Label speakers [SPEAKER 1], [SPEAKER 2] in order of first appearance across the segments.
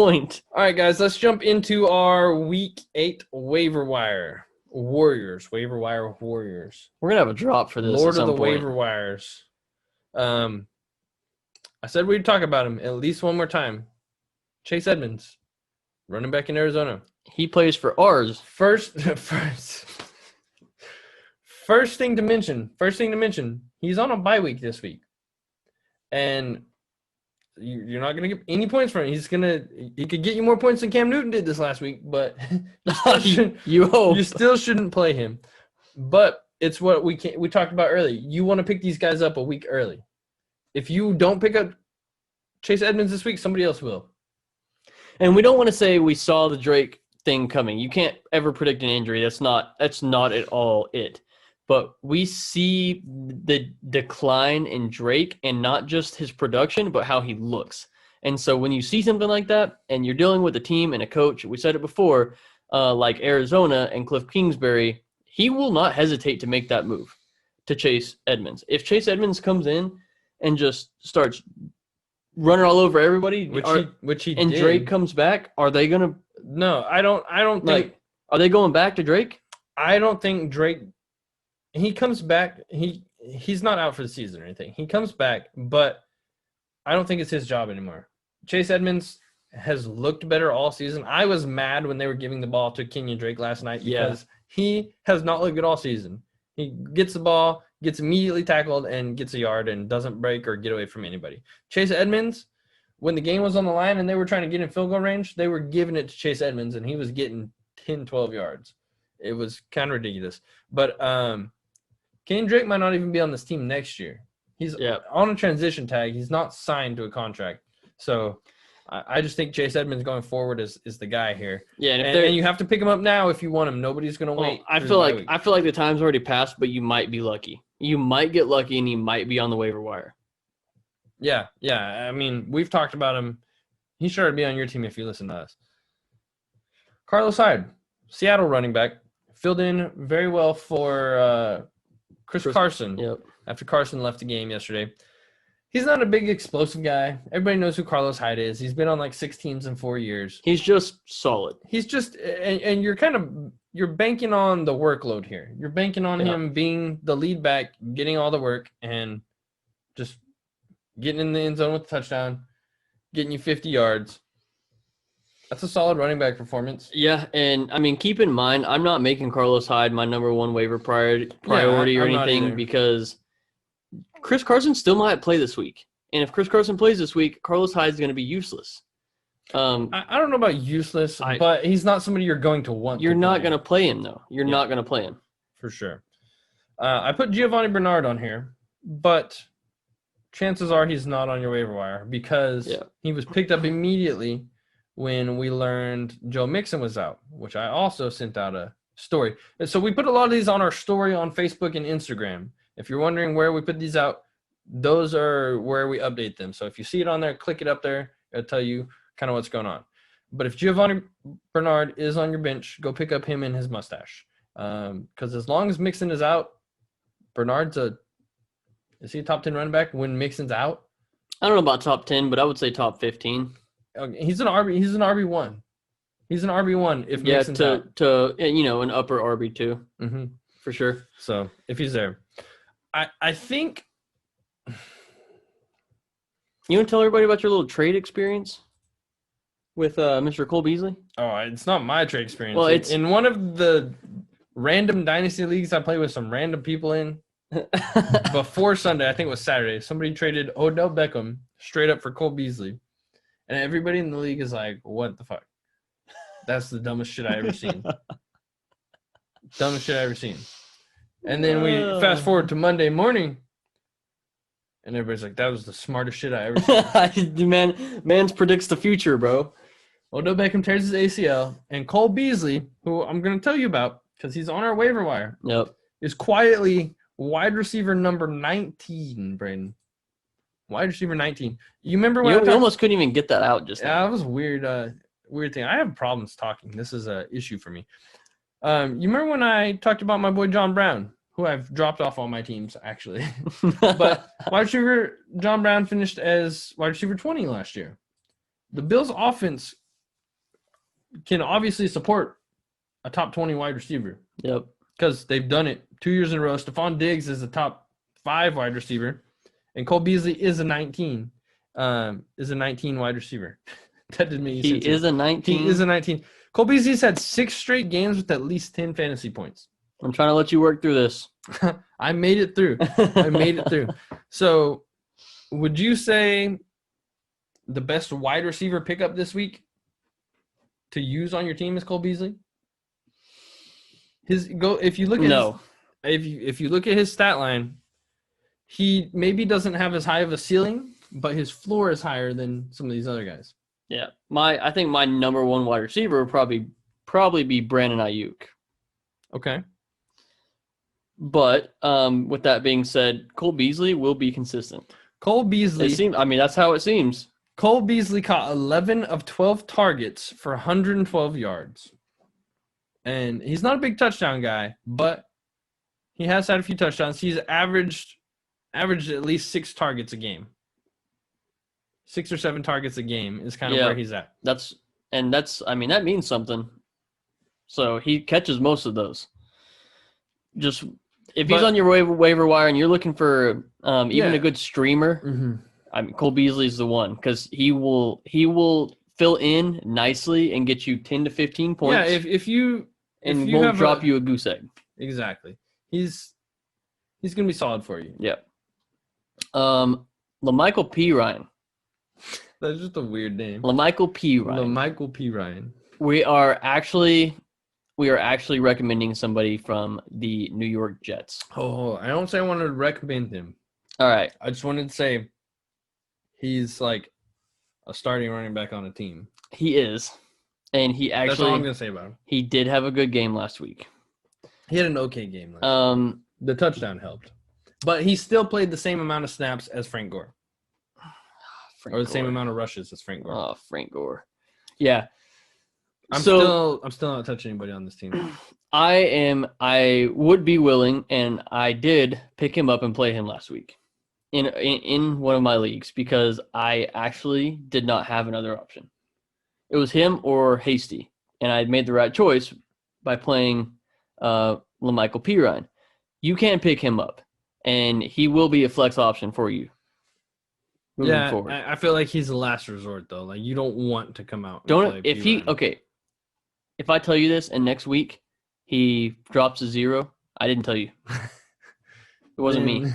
[SPEAKER 1] point.
[SPEAKER 2] All right, guys, let's jump into our Week 8 waiver wire. Waiver wire warriors.
[SPEAKER 1] We're going to have a drop for this
[SPEAKER 2] Lord
[SPEAKER 1] at some
[SPEAKER 2] of the
[SPEAKER 1] point.
[SPEAKER 2] waiver wires. I said we'd talk about him at least one more time. Chase Edmonds, running back in Arizona.
[SPEAKER 1] He plays for ours.
[SPEAKER 2] First thing to mention, he's on a bye week this week. And you're not going to get any points from him. He could get you more points than Cam Newton did this last week, but you still shouldn't play him. But it's what we talked about earlier. You want to pick these guys up a week early. If you don't pick up Chase Edmonds this week, somebody else will.
[SPEAKER 1] And we don't want to say we saw the Drake thing coming. You can't ever predict an injury. That's not at all it. But we see the decline in Drake, and not just his production, but how he looks. And so when you see something like that and you're dealing with a team and a coach, we said it before, like Arizona and Cliff Kingsbury, he will not hesitate to make that move to Chase Edmonds. If Chase Edmonds comes in and just starts running all over everybody,
[SPEAKER 2] which he
[SPEAKER 1] and
[SPEAKER 2] did.
[SPEAKER 1] Drake comes back, are they going to –
[SPEAKER 2] No, I don't think –
[SPEAKER 1] are they going back to Drake?
[SPEAKER 2] I don't think Drake – he comes back. He's not out for the season or anything. He comes back, but I don't think it's his job anymore. Chase Edmonds has looked better all season. I was mad when they were giving the ball to Kenyon Drake last night because he has not looked good all season. He gets the ball, gets immediately tackled, and gets a yard and doesn't break or get away from anybody. Chase Edmonds, when the game was on the line and they were trying to get in field goal range, they were giving it to Chase Edmonds, and he was getting 10, 12 yards. It was kind of ridiculous. But Kenyon Drake might not even be on this team next year. He's on a transition tag. He's not signed to a contract. So I just think Chase Edmonds going forward is the guy here. Yeah, and you have to pick him up now if you want him. Nobody's going to wait.
[SPEAKER 1] I feel like the time's already passed, but you might be lucky. You might get lucky, and he might be on the waiver wire.
[SPEAKER 2] Yeah. I mean, we've talked about him. He sure to be on your team if you listen to us. Carlos Hyde, Seattle running back, filled in very well for Chris Carson after Carson left the game yesterday. He's not a big explosive guy. Everybody knows who Carlos Hyde is. He's been on like 6 teams in 4 years.
[SPEAKER 1] He's just solid.
[SPEAKER 2] He's just and you're banking on the workload here. You're banking on him being the lead back, getting all the work, and just getting in the end zone with a touchdown, getting you 50 yards. That's a solid running back performance.
[SPEAKER 1] Yeah, and, I mean, keep in mind, I'm not making Carlos Hyde my number one waiver priority or anything because Chris Carson still might play this week. And if Chris Carson plays this week, Carlos Hyde is going to be useless.
[SPEAKER 2] I don't know about useless, but he's not somebody you're going to want.
[SPEAKER 1] You're not going to play him, though. You're not going to play him.
[SPEAKER 2] For sure. I put Giovanni Bernard on here, but chances are he's not on your waiver wire because he was picked up immediately when we learned Joe Mixon was out, which I also sent out a story. And so we put a lot of these on our story on Facebook and Instagram. If you're wondering where we put these out, those are where we update them. So if you see it on there, click it up there. It'll tell you kind of what's going on. But if Giovanni Bernard is on your bench, go pick up him and his mustache. Because as long as Mixon is out, Bernard's is he a top 10 running back when Mixon's out?
[SPEAKER 1] I don't know about top 10, but I would say top 15.
[SPEAKER 2] He's an RB1. He's an RB1 if Mixon's out.
[SPEAKER 1] To an upper RB2.
[SPEAKER 2] Mm-hmm.
[SPEAKER 1] For sure.
[SPEAKER 2] So if he's there. I think
[SPEAKER 1] you want to tell everybody about your little trade experience with Mr. Cole Beasley?
[SPEAKER 2] Oh, it's not my trade experience.
[SPEAKER 1] Well, it's
[SPEAKER 2] in one of the random dynasty leagues I play with some random people in. Before Sunday, I think it was Saturday, somebody traded Odell Beckham straight up for Cole Beasley. And everybody in the league is like, what the fuck? That's the dumbest shit I ever seen. Dumbest shit I ever seen. And then we fast forward to Monday morning, and everybody's like, that was the smartest shit I ever seen.
[SPEAKER 1] Man's predicts the future, bro.
[SPEAKER 2] Odell Beckham tears his ACL, and Cole Beasley, who I'm going to tell you about because he's on our waiver wire, is quietly wide receiver number 19, Brayden. Wide receiver 19. You remember when
[SPEAKER 1] you almost couldn't even get that out just now.
[SPEAKER 2] Yeah, that was weird thing. I have problems talking. This is an issue for me. You remember when I talked about my boy John Brown, who I've dropped off all my teams, actually. But wide receiver John Brown finished as wide receiver 20 last year. The Bills' offense can obviously support a top 20 wide receiver.
[SPEAKER 1] Yep.
[SPEAKER 2] Because they've done it 2 years in a row. Stephon Diggs is a top 5 wide receiver, and Cole Beasley is a 19. Is a 19 wide receiver. That didn't make any sense.
[SPEAKER 1] He is a 19.
[SPEAKER 2] He is a 19. Cole Beasley's had 6 straight games with at least 10 fantasy points.
[SPEAKER 1] I'm trying to let you work through this.
[SPEAKER 2] I made it through. So, would you say the best wide receiver pickup this week to use on your team is Cole Beasley? If you look at his stat line, he maybe doesn't have as high of a ceiling, but his floor is higher than some of these other guys.
[SPEAKER 1] Yeah. I think my number one wide receiver would probably be Brandon Ayuk.
[SPEAKER 2] Okay.
[SPEAKER 1] But with that being said, Cole Beasley will be consistent.
[SPEAKER 2] Cole Beasley.
[SPEAKER 1] That's how it seems.
[SPEAKER 2] Cole Beasley caught 11 of 12 targets for 112 yards. And he's not a big touchdown guy, but he has had a few touchdowns. He's averaged at least 6 targets a game. 6 or 7 targets a game is kind of where he's at.
[SPEAKER 1] That means something. So he catches most of those. Just if he's on your waiver wire and you're looking for even a good streamer, Cole Beasley's the one because he will fill in nicely and get you 10 to 15 points.
[SPEAKER 2] Yeah, if you
[SPEAKER 1] won't drop you a goose egg.
[SPEAKER 2] Exactly. He's gonna be solid for you.
[SPEAKER 1] Yeah. LaMichael P. Ryan.
[SPEAKER 2] That's just a weird name.
[SPEAKER 1] LaMichael P. Ryan.
[SPEAKER 2] LaMichael P. Ryan.
[SPEAKER 1] We are actually recommending somebody from the New York Jets.
[SPEAKER 2] Oh, I don't say I want to recommend him.
[SPEAKER 1] All right.
[SPEAKER 2] I just wanted to say he's like a starting running back on a team.
[SPEAKER 1] He is. And that's
[SPEAKER 2] all I'm going to say about him.
[SPEAKER 1] He did have a good game last week.
[SPEAKER 2] He had an okay game last week. The touchdown helped. But he still played the same amount of snaps as Frank Gore. Same amount of rushes as Frank Gore.
[SPEAKER 1] Oh, Frank Gore. Yeah.
[SPEAKER 2] I'm still not touching anybody on this team.
[SPEAKER 1] I would be willing, and I did pick him up and play him last week in one of my leagues because I actually did not have another option. It was him or Hasty, and I made the right choice by playing LaMichael P. Ryan. You can pick him up, and he will be a flex option for you.
[SPEAKER 2] Yeah, forward. I feel like he's the last resort though. Like you don't want to come out.
[SPEAKER 1] If I tell you this and next week he drops a 0, I didn't tell you. It wasn't me.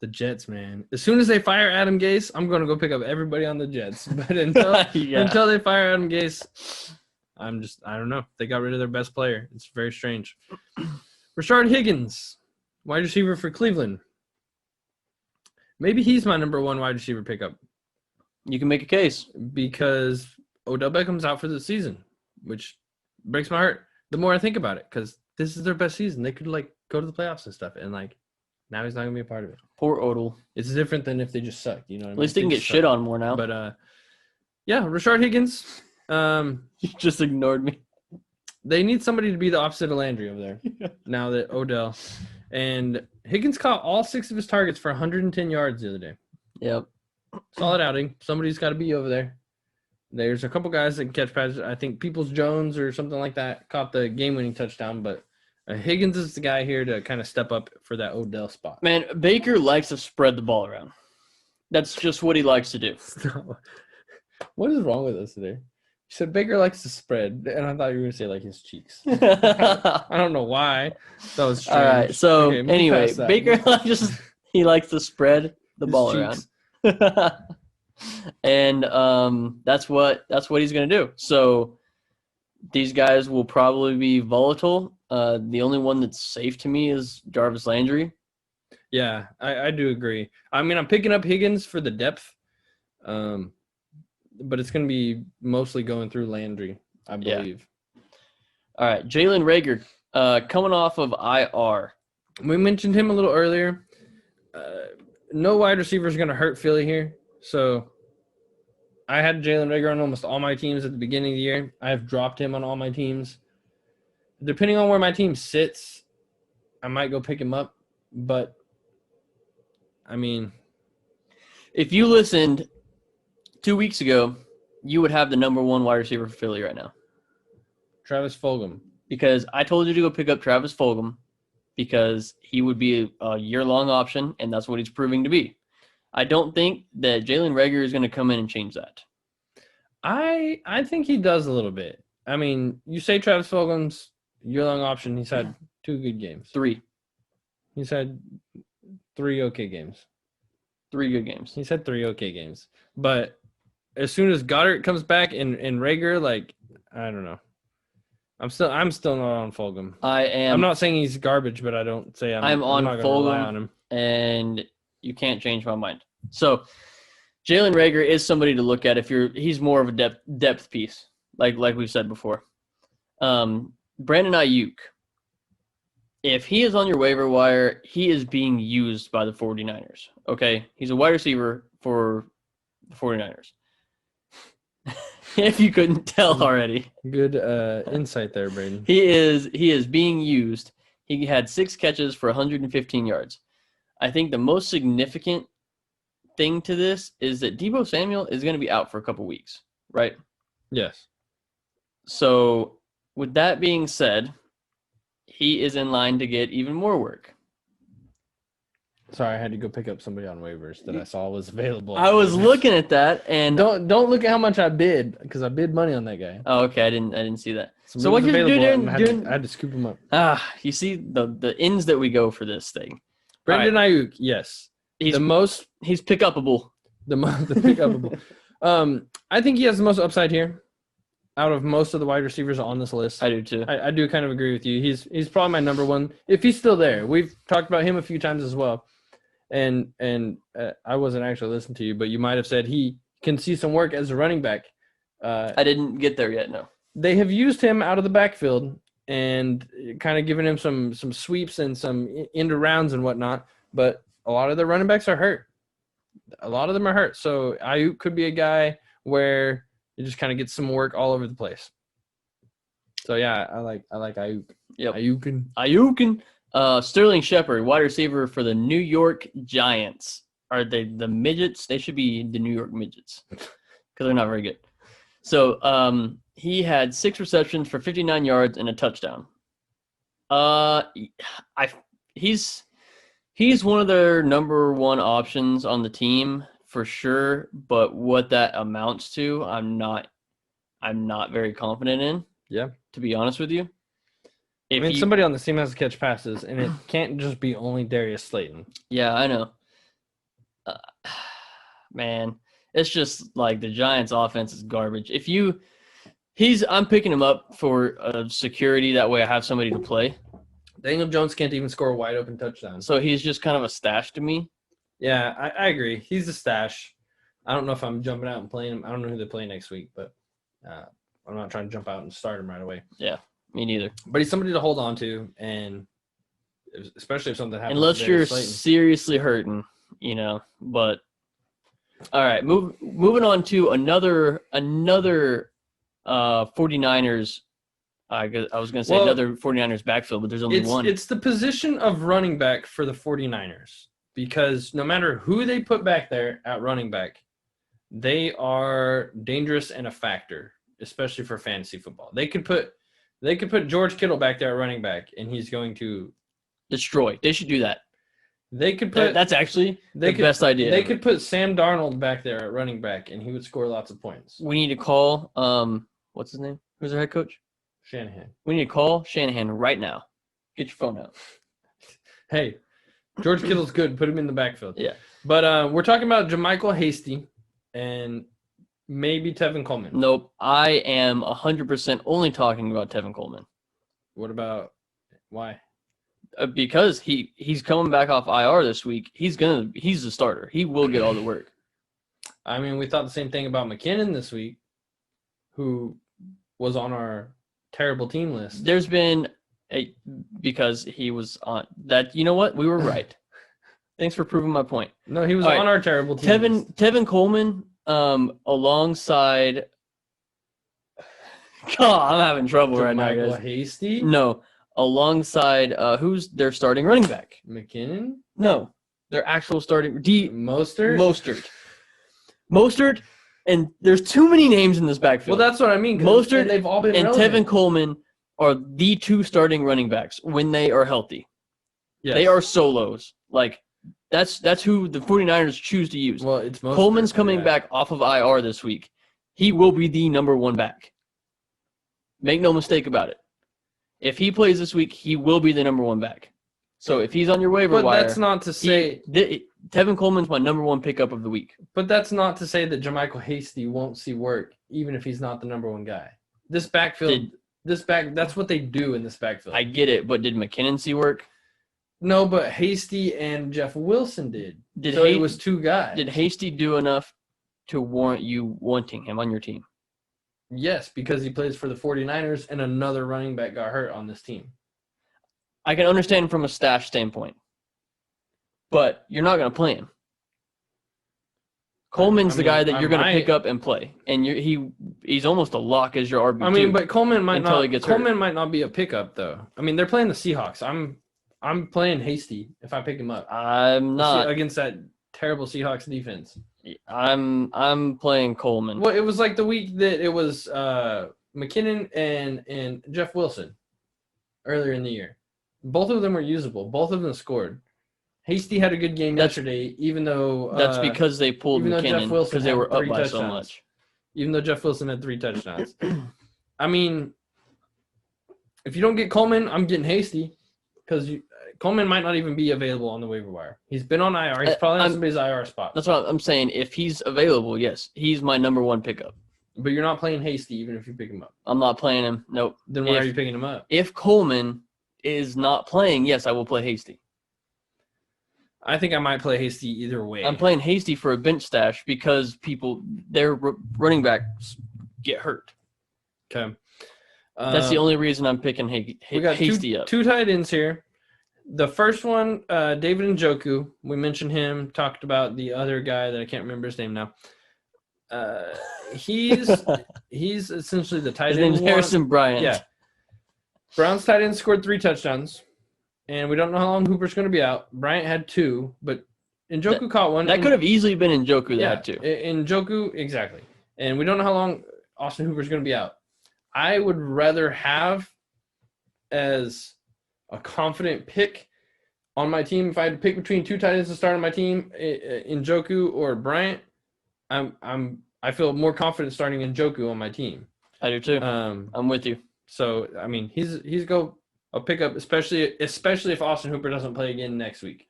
[SPEAKER 2] The Jets, man. As soon as they fire Adam Gase, I'm going to go pick up everybody on the Jets. But until they fire Adam Gase, I don't know. They got rid of their best player. It's very strange. Rashard Higgins, wide receiver for Cleveland. Maybe he's my number one wide receiver pickup.
[SPEAKER 1] You can make a case.
[SPEAKER 2] Because Odell Beckham's out for the season, which breaks my heart the more I think about it because this is their best season. They could, go to the playoffs and stuff, and, now he's not going to be a part of it.
[SPEAKER 1] Poor Odell.
[SPEAKER 2] It's different than if they just suck, you know what I mean?
[SPEAKER 1] At least they can get shit on more now.
[SPEAKER 2] But, Rashard Higgins.
[SPEAKER 1] You just ignored me.
[SPEAKER 2] They need somebody to be the opposite of Landry over there now that Odell. And Higgins caught all 6 of his targets for 110 yards the other day.
[SPEAKER 1] Yep.
[SPEAKER 2] Solid outing. Somebody's got to be over there. There's a couple guys that can catch passes. I think Peoples-Jones or something like that caught the game-winning touchdown. But Higgins is the guy here to kind of step up for that Odell spot.
[SPEAKER 1] Man, Baker likes to spread the ball around. That's just what he likes to do.
[SPEAKER 2] What is wrong with us today? You said Baker likes to spread, and I thought you were going to say, his cheeks. I don't know why. That was strange.
[SPEAKER 1] All right, so anyway, Baker he likes to spread the ball around. And that's what he's going to do. So these guys will probably be volatile. The only one that's safe to me is Jarvis Landry.
[SPEAKER 2] Yeah, I do agree. I mean, I'm picking up Higgins for the depth. But it's going to be mostly going through Landry, I believe.
[SPEAKER 1] Yeah. All right, Jalen Reagor, coming off of IR.
[SPEAKER 2] We mentioned him a little earlier. No wide receiver is going to hurt Philly here. So I had Jalen Reagor on almost all my teams at the beginning of the year. I have dropped him on all my teams. Depending on where my team sits, I might go pick him up. But, I mean,
[SPEAKER 1] if you listened 2 weeks ago, you would have the number one wide receiver for Philly right now.
[SPEAKER 2] Travis Fulgham.
[SPEAKER 1] Because I told you to go pick up Travis Fulgham because he would be a year-long option, and that's what he's proving to be. I don't think that Jalen Reagor is going to come in and change that.
[SPEAKER 2] I think he does a little bit. I mean, you say Travis Fulgham's year-long option. He's had 2 good games.
[SPEAKER 1] 3.
[SPEAKER 2] He's had 3 okay games.
[SPEAKER 1] 3 good games.
[SPEAKER 2] He's had 3 okay games. But as soon as Goddard comes back and Reagor, like, I don't know. I'm still not on Fulgham. I'm not saying he's garbage, but I don't say I'm
[SPEAKER 1] on
[SPEAKER 2] not gonna rely on him.
[SPEAKER 1] And you can't change my mind. So Jalen Reagor is somebody to look at if he's more of a depth piece, like we've said before. Brandon Ayuk, if he is on your waiver wire, he is being used by the 49ers. Okay? He's a wide receiver for the 49ers. If you couldn't tell already.
[SPEAKER 2] Good insight there, Brayden.
[SPEAKER 1] He is being used. He had 6 catches for 115 yards. I think the most significant thing to this is that Deebo Samuel is going to be out for a couple weeks, right?
[SPEAKER 2] Yes.
[SPEAKER 1] So with that being said, he is in line to get even more work.
[SPEAKER 2] Sorry, I had to go pick up somebody on waivers that I saw was available.
[SPEAKER 1] I was looking at that, and
[SPEAKER 2] don't look at how much I bid because I bid money on that guy.
[SPEAKER 1] Oh, okay, I didn't see that.
[SPEAKER 2] So what you doing? I had to scoop him up.
[SPEAKER 1] You see the ins that we go for this thing.
[SPEAKER 2] Brandon Ayuk, yes, he's
[SPEAKER 1] pick upable.
[SPEAKER 2] The pick upable. I think he has the most upside here out of most of the wide receivers on this list.
[SPEAKER 1] I do too.
[SPEAKER 2] I do kind of agree with you. He's probably my number one if he's still there. We've talked about him a few times as well. And I wasn't actually listening to you, but you might have said he can see some work as a running back.
[SPEAKER 1] I didn't get there yet, no.
[SPEAKER 2] They have used him out of the backfield and kind of given him some sweeps and some end rounds and whatnot, but a lot of the running backs are hurt. A lot of them are hurt. So Ayuk could be a guy where you just kind of get some work all over the place. So, yeah, I like Ayuk.
[SPEAKER 1] Yep.
[SPEAKER 2] Ayukin.
[SPEAKER 1] Sterling Shepard, wide receiver for the New York Giants. Are they the midgets? They should be the New York midgets because they're not very good. So he had 6 receptions for 59 yards and a touchdown. He's one of their number one options on the team for sure, but what that amounts to, I'm not very confident in.
[SPEAKER 2] Yeah,
[SPEAKER 1] to be honest with you.
[SPEAKER 2] Somebody on the team has to catch passes, and it can't just be only Darius Slayton.
[SPEAKER 1] Yeah, I know. Man, it's just like the Giants' offense is garbage. I'm picking him up for security. That way I have somebody to play.
[SPEAKER 2] Daniel Jones can't even score a wide-open touchdown.
[SPEAKER 1] So he's just kind of a stash to me.
[SPEAKER 2] Yeah, I agree. He's a stash. I don't know if I'm jumping out and playing him. I don't know who they play next week, but I'm not trying to jump out and start him right away.
[SPEAKER 1] Yeah. Me neither.
[SPEAKER 2] But he's somebody to hold on to, and especially if something happens.
[SPEAKER 1] Unless you're seriously hurting, But all right, moving on to another 49ers. I was going to say another 49ers backfield, but there's only one.
[SPEAKER 2] It's the position of running back for the 49ers because no matter who they put back there at running back, they are dangerous and a factor, especially for fantasy football. They could put George Kittle back there at running back, and he's going to
[SPEAKER 1] destroy. They should do that.
[SPEAKER 2] They could put
[SPEAKER 1] that's actually the best idea.
[SPEAKER 2] They could put Sam Darnold back there at running back, and he would score lots of points.
[SPEAKER 1] We need to call what's his name? Who's their head coach?
[SPEAKER 2] Shanahan.
[SPEAKER 1] We need to call Shanahan right now. Get your phone out.
[SPEAKER 2] Hey, George Kittle's good. Put him in the backfield.
[SPEAKER 1] Yeah.
[SPEAKER 2] But we're talking about JaMychal Hasty and maybe Tevin Coleman.
[SPEAKER 1] Nope. I am 100% only talking about Tevin Coleman.
[SPEAKER 2] What about why?
[SPEAKER 1] Because he's coming back off IR this week. He's the starter. He will get all the work.
[SPEAKER 2] I mean, we thought the same thing about McKinnon this week, who was on our terrible team list.
[SPEAKER 1] There's been because he was on that. You know what? We were right. Thanks for proving my point.
[SPEAKER 2] No, he was on our terrible team list.
[SPEAKER 1] Tevin Coleman, alongside. God, I'm having trouble right now, guys.
[SPEAKER 2] Hasty?
[SPEAKER 1] No, alongside who's their starting running back?
[SPEAKER 2] McKinnon?
[SPEAKER 1] No, their actual starting
[SPEAKER 2] Mostert.
[SPEAKER 1] Mostert And there's too many names in this backfield.
[SPEAKER 2] Well, that's what I mean.
[SPEAKER 1] Mostert
[SPEAKER 2] and they've all been
[SPEAKER 1] and
[SPEAKER 2] relevant.
[SPEAKER 1] Tevin Coleman are the two starting running backs when they are healthy.
[SPEAKER 2] Yes.
[SPEAKER 1] They are solos. Like, that's who the 49ers choose to use.
[SPEAKER 2] Well, it's Mostert,
[SPEAKER 1] Coleman's coming back off of IR this week. He will be the number one back. Make no mistake about it. If he plays this week, he will be the number one back. So if he's on your waiver wire,
[SPEAKER 2] but that's not to say
[SPEAKER 1] Tevin Coleman's my number one pickup of the week.
[SPEAKER 2] But that's not to say that Jermichael Hasty won't see work, even if he's not the number one guy. This backfield, that's what they do in this backfield.
[SPEAKER 1] I get it, but did McKinnon see work?
[SPEAKER 2] No, but Hasty and Jeff Wilson did. So it was two guys.
[SPEAKER 1] Did Hasty do enough to warrant you wanting him on your team?
[SPEAKER 2] Yes, because he plays for the 49ers and another running back got hurt on this team.
[SPEAKER 1] I can understand from a stash standpoint, but you're not going to play him. Coleman's the guy that you're going to pick up and play, and he's almost a lock as your RB2.
[SPEAKER 2] I mean, but Coleman might
[SPEAKER 1] hurt.
[SPEAKER 2] might not be a pickup though. I mean, they're playing the Seahawks. I'm playing Hasty if I pick him up.
[SPEAKER 1] I'm not
[SPEAKER 2] against that terrible Seahawks defense.
[SPEAKER 1] I'm playing Coleman.
[SPEAKER 2] Well, it was like the week that it was McKinnon and Jeff Wilson earlier in the year. Both of them were usable. Both of them scored. Hasty had a good game yesterday, even though
[SPEAKER 1] that's because they pulled McKinnon because they were up by so much.
[SPEAKER 2] Even though Jeff Wilson had 3 touchdowns. I mean, if you don't get Coleman, I'm getting Hasty because Coleman might not even be available on the waiver wire. He's been on IR. He's probably on somebody's IR spot.
[SPEAKER 1] That's what I'm saying. If he's available, yes, he's my number one pickup.
[SPEAKER 2] But you're not playing Hasty even if you pick him up.
[SPEAKER 1] I'm not playing him. Nope.
[SPEAKER 2] Then why are you picking him up?
[SPEAKER 1] If Coleman is not playing, yes, I will play Hasty.
[SPEAKER 2] I think I might play Hasty either way.
[SPEAKER 1] I'm playing Hasty for a bench stash because their running backs get hurt.
[SPEAKER 2] Okay.
[SPEAKER 1] That's the only reason I'm picking Hasty up.
[SPEAKER 2] Two tight ends here. The first one, David Njoku. We mentioned him, talked about the other guy that I can't remember his name now. He's essentially the tight end.
[SPEAKER 1] His name's Harrison Bryant.
[SPEAKER 2] Yeah. Browns tight end scored 3 touchdowns, and we don't know how long Hooper's going to be out. Bryant had 2, but Njoku caught one.
[SPEAKER 1] That could have easily been Njoku that had 2.
[SPEAKER 2] Njoku, exactly. And we don't know how long Austin Hooper's going to be out. I would rather have as a confident pick on my team. If I had to pick between 2 tight ends to start on my team, Njoku or Bryant, I feel more confident starting Njoku on my team.
[SPEAKER 1] I do too. I'm with you.
[SPEAKER 2] So I mean, he's a pickup, especially if Austin Hooper doesn't play again next week.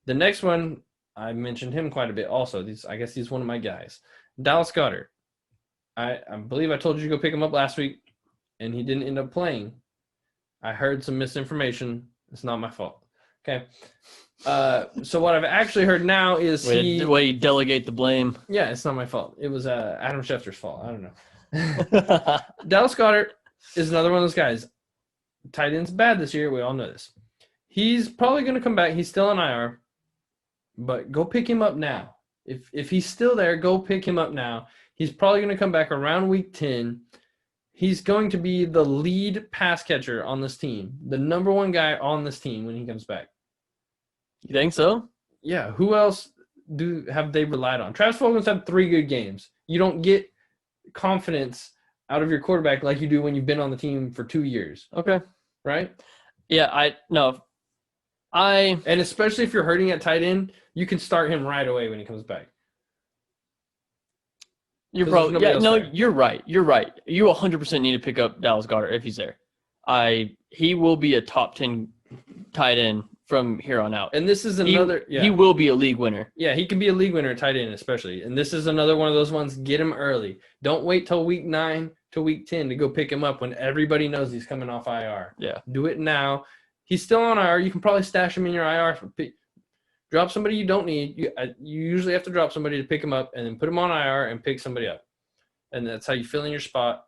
[SPEAKER 2] The next one, I mentioned him quite a bit. Also, I guess he's one of my guys, Dallas Goedert. I believe I told you to go pick him up last week, and he didn't end up playing. I heard some misinformation. It's not my fault. Okay. So what I've actually heard now is
[SPEAKER 1] the way you delegate the blame.
[SPEAKER 2] Yeah, it's not my fault. It was Adam Schefter's fault. I don't know. Dallas Goedert is another one of those guys. Tight end's bad this year. We all know this. He's probably going to come back. He's still on IR, but go pick him up now. If he's still there, go pick him up now. He's probably going to come back around week 10. He's going to be the lead pass catcher on this team, the number one guy on this team when he comes back.
[SPEAKER 1] You think so?
[SPEAKER 2] Yeah. Who else have they relied on? Travis Fulgham's had 3 good games. You don't get confidence out of your quarterback like you do when you've been on the team for 2 years.
[SPEAKER 1] Okay.
[SPEAKER 2] Right?
[SPEAKER 1] Yeah,
[SPEAKER 2] and especially if you're hurting at tight end, you can start him right away when he comes back.
[SPEAKER 1] You're probably you're right. You're right. You 100% need to pick up Dallas Goedert if he's there. He will be a top 10 tight end from here on out.
[SPEAKER 2] And this is another
[SPEAKER 1] he will be a league winner.
[SPEAKER 2] Yeah, he can be a league winner at tight end especially. And this is another one of those ones, get him early. Don't wait till week 9 to week 10 to go pick him up when everybody knows he's coming off IR.
[SPEAKER 1] Yeah.
[SPEAKER 2] Do it now. He's still on IR. You can probably stash him in your IR. Drop somebody you don't need. You usually have to drop somebody to pick him up and then put him on IR and pick somebody up. And that's how you fill in your spot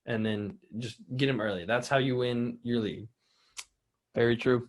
[SPEAKER 2] and then just get him early. That's how you win your league.
[SPEAKER 1] Very true.